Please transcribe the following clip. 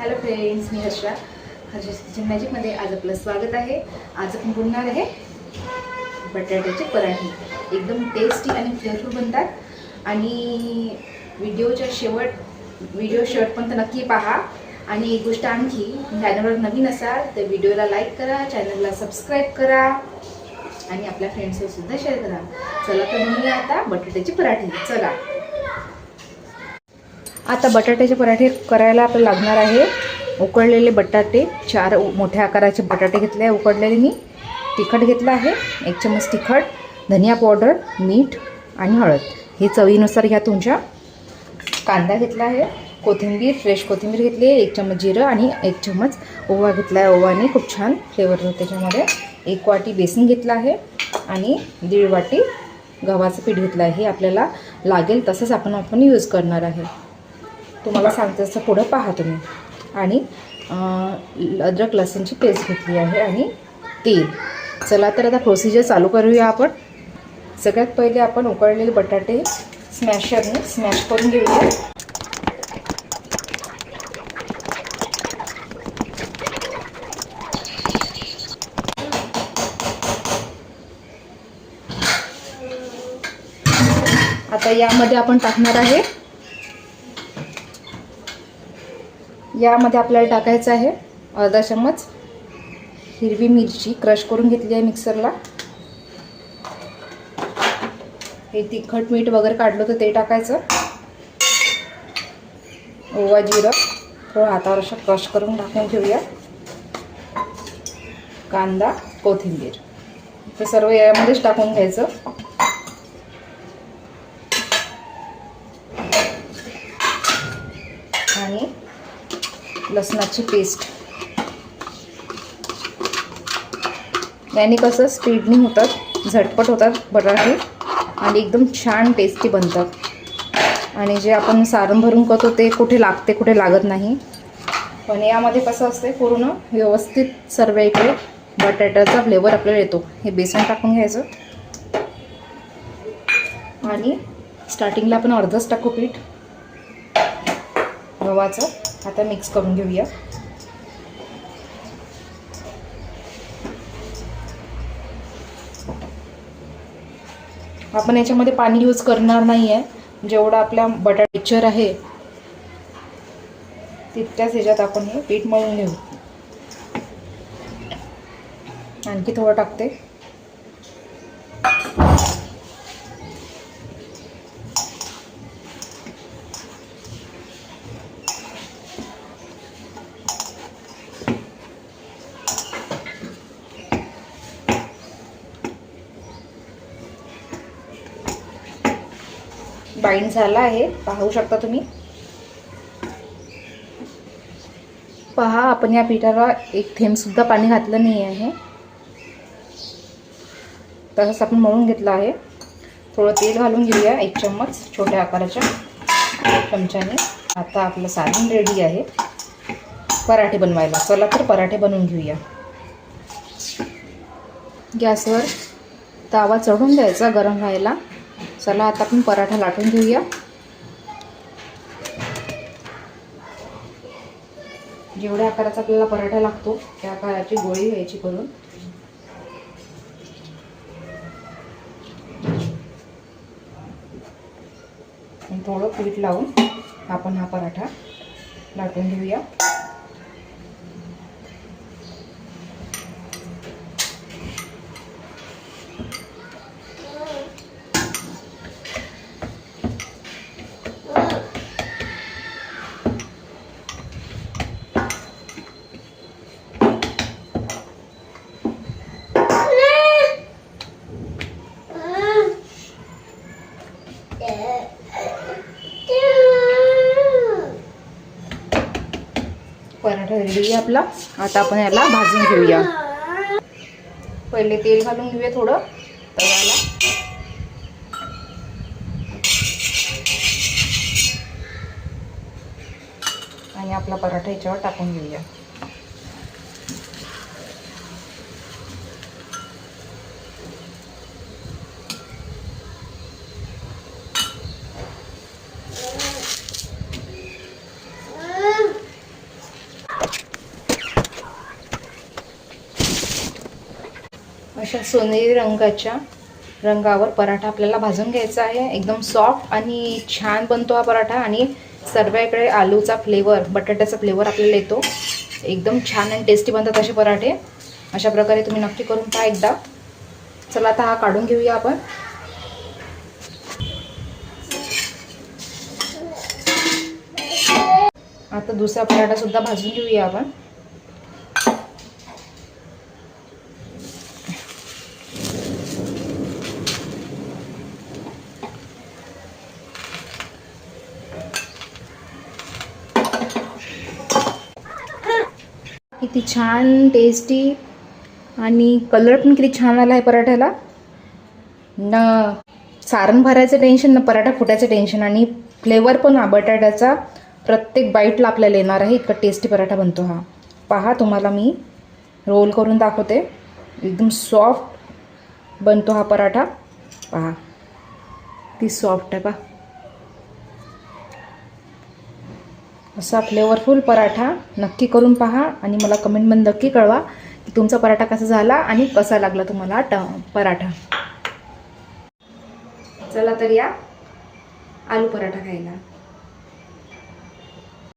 Hello friends, मी Harsha. हर्षा's kitchen मॅजिकमध्ये आज आपलं स्वागत आहे. आज आपण बनवणार आहे बटाट्याचे पराठे. एकदम टेस्टी आणि फ्लेवरफुल बनतात आणि व्हिडिओ शेवटपर्यंत नक्की पहा. आणि एक गोष्ट आणखी, चॅनलवर नवीन असाल तर व्हिडिओला लाईक करा, चॅनलला सबस्क्राईब करा आणि आपल्या फ्रेंड्ससोबत सुद्धा शेअर करा. चला तर बनवूया आता बटाट्याचे पराठे. चला आता बटाट्याचे पराठे करायला आपल्याला लागणार आहे उकडलेले बटाटे. 4 मोठ्या आकाराचे बटाटे घेतले आहे उकडलेले. मी तिखट घेतलं आहे, 1 चम्मच तिखट, धनिया पावडर, मीठ आणि हळद हे चवीनुसार घ्या तुमच्या. कांदा घेतला आहे, कोथिंबीर, फ्रेश कोथिंबीर घेतली आहे, 1 चम्मच जिरं आणि 1 चम्मच ओवा घेतला आहे. ओवाने खूप छान फ्लेवर होतो त्याच्यामध्ये. 1 वाटी बेसन घेतला आहे आणि 1.5 वाटी गव्हाचं पीठ घेतलं आहे. हे आपल्याला लागेल तसंच आपण यूज करणार आहे. तुम्हाला सांगते तसं पुढं पहा तुम्ही. आणि अद्रक लसूणची पेस्ट घेतली आहे आणि तेल. चला तर आता प्रोसिजर चालू करूया आपण. सगळ्यात पहिले आपण उकडलेले बटाटे स्मॅशरने स्मॅश करून घेऊया. आता यामध्ये आपण टाकणार आहे, यामध्ये आपल्याला टाकायचं आहे अर्धा चम्मच हिरवी मिरची क्रश करून घेतली आहे मिक्सरला. हे तिखट मीठ वगैरे काढलं तर ते टाकायचं. ओवा, जिरं थोडं हातावर असं क्रश करून टाकून घेऊया. कांदा, कोथिंबीर हे सर्व यामध्येच टाकून घ्यायचं. आणि लसणाची पेस्ट. याने कसं स्पीडनी होतात, झटपट होतात बटाटे आणि एकदम छान टेस्टी बनतात. आणि जे आपण सारण भरून करतो ते कुठे लागते कुठे लागत नाही. पण यामध्ये कसं असते, पूर्ण व्यवस्थित सर्व इकडे बटाट्याचा फ्लेवर आपल्याला येतो. हे बेसन टाकून घ्यायचं आणि स्टार्टिंगला आपण अर्धच टाकू पीठ गव्हाचं. आता मिक्स करून घेऊया. आपण याच्यामध्ये पाणी यूज करणार नाही आहे. जेवढा आपल्या बटाट्याचर आहे तितक्याच ह्याच्यात आपण हे पीठ मळून घेऊ. आणखी थोडं टाकते. बाइंड झाला आहे, पाहू शकता तुम्ही. पहा, आपण या पिठाला 1 थेंब सुद्धा पाणी घातलं नाही आहे. तसंच आपण मळून घेतलं आहे. थोडं तेल घालून घेऊया, 1 चम्मच छोट्या आकाराच्या चमच्याने. आता आपलं सारण रेडी आहे पराठे बनवायला. चला तर पराठे बनवून घेऊया. गॅसवर तवा चढून द्यायचा गरम व्हायला. चला आता आपण पराठा लाटून घेऊया. जेवढ्या आकाराचा आपल्याला पराठा लागतो त्या आकाराची गोळी घ्यायची करून. आणि थोडं पीठ लावून आपण हा पराठा लाटून घेऊया. पराठा रेडी आहे आपला. आता आपण याला भाजून घेऊया. पहिले तेल घालून घेऊया थोडं तव्याला. आणि आपला पराठा याच्यावर टाकून घेऊया. अशा सोनेरी रंगावर पराठा आपल्याला भाजून घ्यायचा आहे. एकदम सॉफ्ट आणि छान बनतो हा पराठा आणि सर्वांकडे आलूचा फ्लेवर, बटाट्याचा फ्लेवर आपल्याला येतो. एकदम छान आणि टेस्टी बनतात असे पराठे. अशा प्रकारे तुम्ही नक्की करून पहा एकदा. चला आता हा काढून घेऊया आपण. आता दुसरा पराठा सुद्धा भाजून घेऊया आपण. किती छान टेस्टी आणि कलर पण किती छान आला आहे पराठ्याला. न सारण भरायचं टेन्शन, न पराठा फुटायचं टेन्शन आणि फ्लेवर पण बटाट्याचा प्रत्येक बाईटला आपल्याला येणार आहे. इतका टेस्टी पराठा बनतो हा. पहा, तुम्हाला मी रोल करून दाखवते. एकदम सॉफ्ट बनतो हा पराठा. पहा ती सॉफ्ट आहे. पहा असा फ्लेवरफुल पराठा नक्की करून पहा आणि मला कमेंटमध्ये नक्की कळवा की तुमचा पराठा कसा झाला आणि कसा लागला तुम्हाला पराठा. चला तर या आलू पराठा खायला.